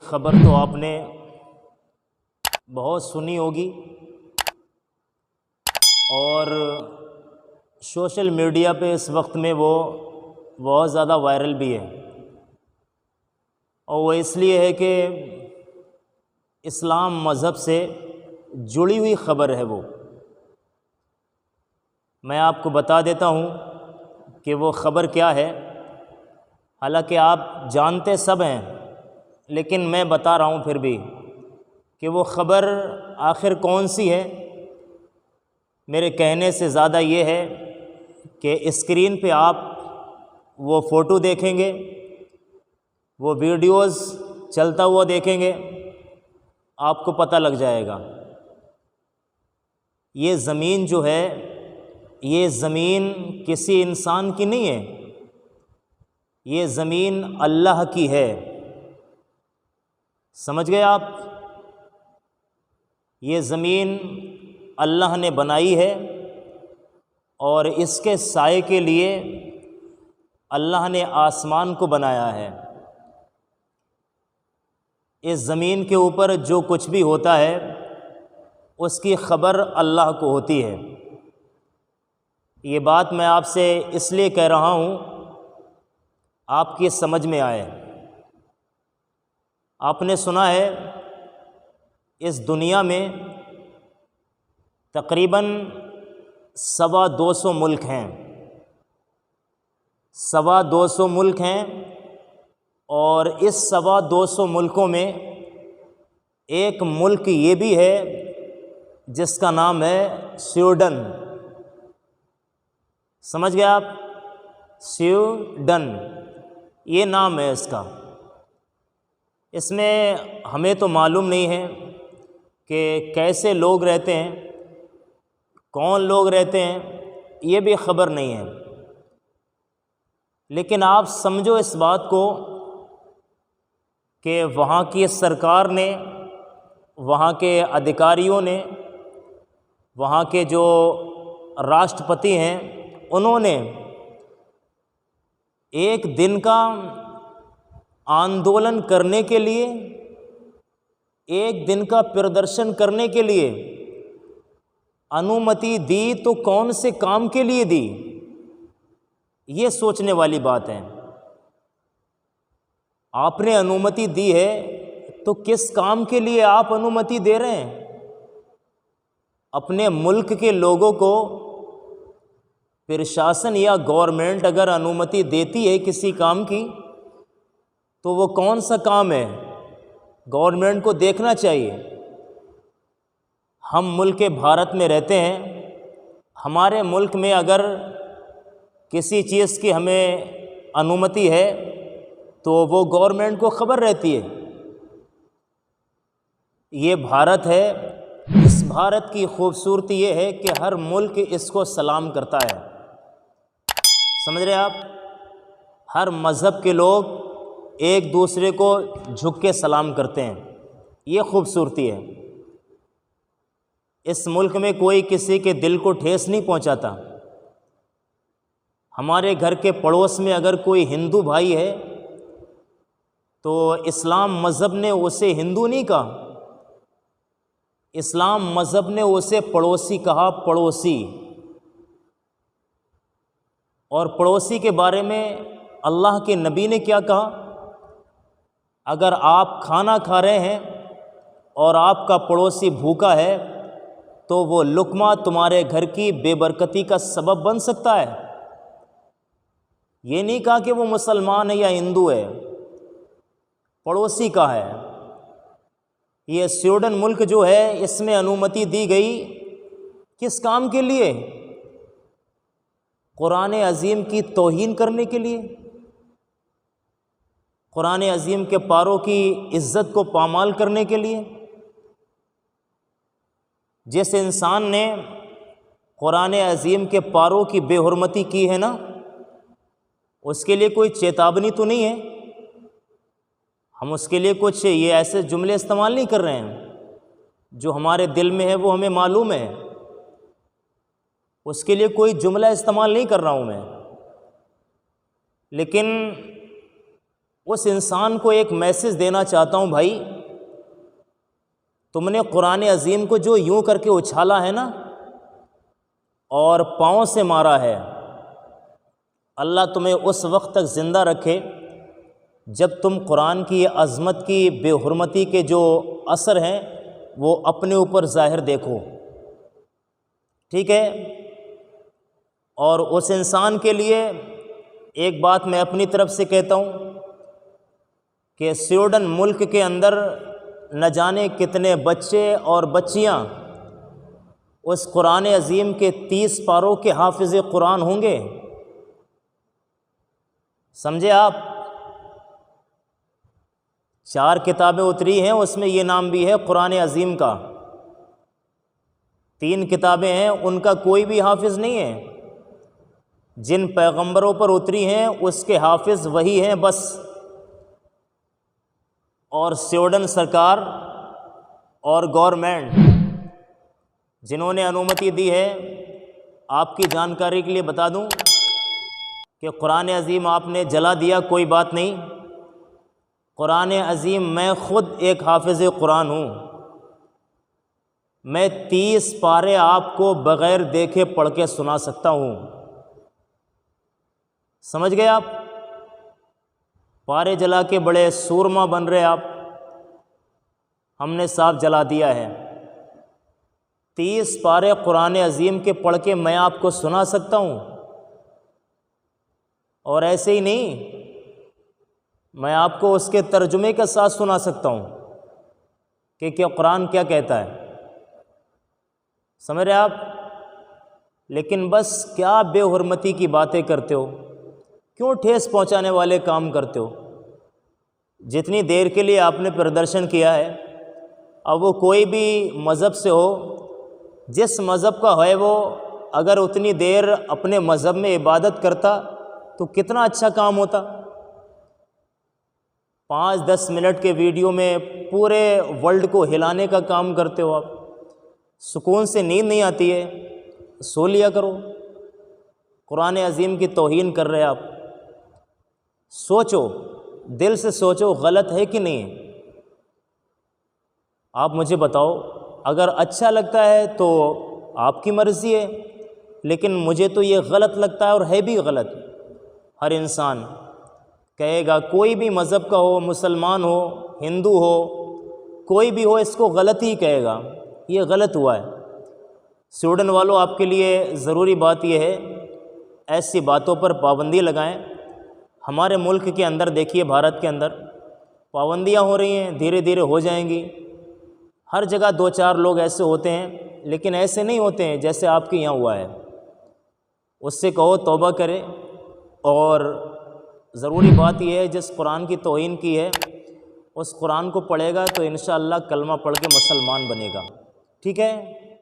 خبر تو آپ نے بہت سنی ہوگی اور سوشل میڈیا پہ اس وقت میں وہ بہت زیادہ وائرل بھی ہے، اور وہ اس لیے ہے کہ اسلام مذہب سے جڑی ہوئی خبر ہے وہ۔ میں آپ کو بتا دیتا ہوں کہ وہ خبر کیا ہے، حالانکہ آپ جانتے سب ہیں، لیکن میں بتا رہا ہوں پھر بھی کہ وہ خبر آخر کون سی ہے۔ میرے کہنے سے زیادہ یہ ہے کہ اسکرین پہ آپ وہ فوٹو دیکھیں گے، وہ ویڈیوز چلتا ہوا دیکھیں گے، آپ کو پتہ لگ جائے گا۔ یہ زمین جو ہے، یہ زمین کسی انسان کی نہیں ہے، یہ زمین اللہ کی ہے۔ سمجھ گئے آپ؟ یہ زمین اللہ نے بنائی ہے اور اس کے سائے کے لیے اللہ نے آسمان کو بنایا ہے۔ اس زمین کے اوپر جو کچھ بھی ہوتا ہے اس کی خبر اللہ کو ہوتی ہے۔ یہ بات میں آپ سے اس لیے کہہ رہا ہوں آپ کی سمجھ میں آئے۔ آپ نے سنا ہے اس دنیا میں تقریباً 250 ملک ہیں، 250 ملک ہیں، اور اس 250 ملکوں میں ایک ملک یہ بھی ہے جس کا نام ہے سویڈن۔ سمجھ گئے آپ؟ سویڈن یہ نام ہے اس کا۔ اس میں ہمیں تو معلوم نہیں ہے کہ کیسے لوگ رہتے ہیں، کون لوگ رہتے ہیں، یہ بھی خبر نہیں ہے، لیکن آپ سمجھو اس بات کو کہ وہاں کی سرکار نے، وہاں کے ادھیکاریوں نے، وہاں کے جو راشٹرپتی ہیں، انہوں نے ایک دن کا آندولن کرنے کے لیے، ایک دن کا پردرشن کرنے کے لیے انومتی دی تو کون سے کام کے لیے دی؟ یہ سوچنے والی بات ہے۔ آپ نے انومتی دی ہے تو کس کام کے لیے آپ انومتی دے رہے ہیں؟ اپنے ملک کے لوگوں کو پرشاسن یا گورنمنٹ اگر انومتی دیتی ہے کسی کام کی تو وہ کون سا کام ہے؟ گورنمنٹ کو دیکھنا چاہیے۔ ہم ملک بھارت میں رہتے ہیں، ہمارے ملک میں اگر کسی چیز کی ہمیں انومتی ہے تو وہ گورنمنٹ کو خبر رہتی ہے۔ یہ بھارت ہے، اس بھارت کی خوبصورتی یہ ہے کہ ہر ملک اس کو سلام کرتا ہے۔ سمجھ رہے آپ؟ ہر مذہب کے لوگ ایک دوسرے کو جھک کے سلام کرتے ہیں، یہ خوبصورتی ہے۔ اس ملک میں کوئی کسی کے دل کو ٹھیس نہیں پہنچاتا۔ ہمارے گھر کے پڑوس میں اگر کوئی ہندو بھائی ہے تو اسلام مذہب نے اسے ہندو نہیں کہا، اسلام مذہب نے اسے پڑوسی کہا، پڑوسی۔ اور پڑوسی کے بارے میں اللہ کے نبی نے کیا کہا؟ اگر آپ کھانا کھا رہے ہیں اور آپ کا پڑوسی بھوکا ہے تو وہ لقمہ تمہارے گھر کی بے برکتی کا سبب بن سکتا ہے۔ یہ نہیں کہا کہ وہ مسلمان ہے یا ہندو ہے، پڑوسی کا ہے۔ یہ سویڈن ملک جو ہے اس میں انومتی دی گئی کس کام کے لیے؟ قرآن عظیم کی توہین کرنے کے لیے، قرآن عظیم کے پاروں کی عزت کو پامال کرنے کے لیے۔ جس انسان نے قرآن عظیم کے پاروں کی بے حرمتی کی ہے نا، اس کے لیے کوئی چیتابنی تو نہیں ہے؟ ہم اس کے لیے کچھ یہ ایسے جملے استعمال نہیں کر رہے ہیں، جو ہمارے دل میں ہے وہ ہمیں معلوم ہے، اس کے لیے کوئی جملہ استعمال نہیں کر رہا ہوں میں، لیکن اس انسان کو ایک میسج دینا چاہتا ہوں، بھائی تم نے قرآن عظیم کو جو یوں کر کے اچھالا ہے نا اور پاؤں سے مارا ہے، اللہ تمہیں اس وقت تک زندہ رکھے جب تم قرآن کی عظمت کی بے حرمتی کے جو اثر ہیں وہ اپنے اوپر ظاہر دیکھو، ٹھیک ہے؟ اور اس انسان کے لیے ایک بات میں اپنی طرف سے کہتا ہوں کہ سویڈن ملک کے اندر نہ جانے کتنے بچے اور بچیاں اس قرآن عظیم کے 30 پاروں کے حافظ قرآن ہوں گے، سمجھے آپ؟ 4 کتابیں اتری ہیں، اس میں یہ نام بھی ہے قرآن عظیم کا، 3 کتابیں ہیں ان کا کوئی بھی حافظ نہیں ہے، جن پیغمبروں پر اتری ہیں اس کے حافظ وہی ہیں بس۔ اور سویڈن سرکار اور گورنمنٹ جنہوں نے انومتی دی ہے، آپ کی جانکاری کے لیے بتا دوں کہ قرآن عظیم آپ نے جلا دیا کوئی بات نہیں، قرآن عظیم میں خود ایک حافظ قرآن ہوں، میں 30 پارے آپ کو بغیر دیکھے پڑھ کے سنا سکتا ہوں، سمجھ گئے آپ؟ پارے جلا کے بڑے سورما بن رہے آپ، ہم نے صاف جلا دیا ہے۔ 30 پارے قرآن عظیم کے پڑھ کے میں آپ کو سنا سکتا ہوں، اور ایسے ہی نہیں، میں آپ کو اس کے ترجمے کے ساتھ سنا سکتا ہوں کہ کیا قرآن کیا کہتا ہے، سمجھ رہے آپ؟ لیکن بس کیا بے حرمتی کی باتیں کرتے ہو، کیوں ٹھیس پہنچانے والے کام کرتے ہو؟ جتنی دیر کے لیے آپ نے پردرشن کیا ہے، اب وہ کوئی بھی مذہب سے ہو، جس مذہب کا ہے وہ اگر اتنی دیر اپنے مذہب میں عبادت کرتا تو کتنا اچھا کام ہوتا۔ 5-10 منٹ کے ویڈیو میں پورے ورلڈ کو ہلانے کا کام کرتے ہو آپ، سکون سے نیند نہیں آتی ہے، سو لیا کرو، قرآن عظیم کی توہین کر رہے آپ۔ سوچو، دل سے سوچو غلط ہے کہ نہیں ہے، آپ مجھے بتاؤ، اگر اچھا لگتا ہے تو آپ کی مرضی ہے، لیکن مجھے تو یہ غلط لگتا ہے اور ہے بھی غلط۔ ہر انسان کہے گا، کوئی بھی مذہب کا ہو، مسلمان ہو، ہندو ہو، کوئی بھی ہو، اس کو غلط ہی کہے گا، یہ غلط ہوا ہے۔ سویڈن والوں، آپ کے لیے ضروری بات یہ ہے، ایسی باتوں پر پابندی لگائیں۔ ہمارے ملک کے اندر دیکھیے، بھارت کے اندر پابندیاں ہو رہی ہیں، دھیرے دھیرے ہو جائیں گی، ہر جگہ 2-4 لوگ ایسے ہوتے ہیں، لیکن ایسے نہیں ہوتے ہیں جیسے آپ کے یہاں ہوا ہے۔ اس سے کہو توبہ کرے، اور ضروری بات یہ ہے، جس قرآن کی توہین کی ہے اس قرآن کو پڑھے گا تو انشاءاللہ کلمہ پڑھ کے مسلمان بنے گا، ٹھیک ہے؟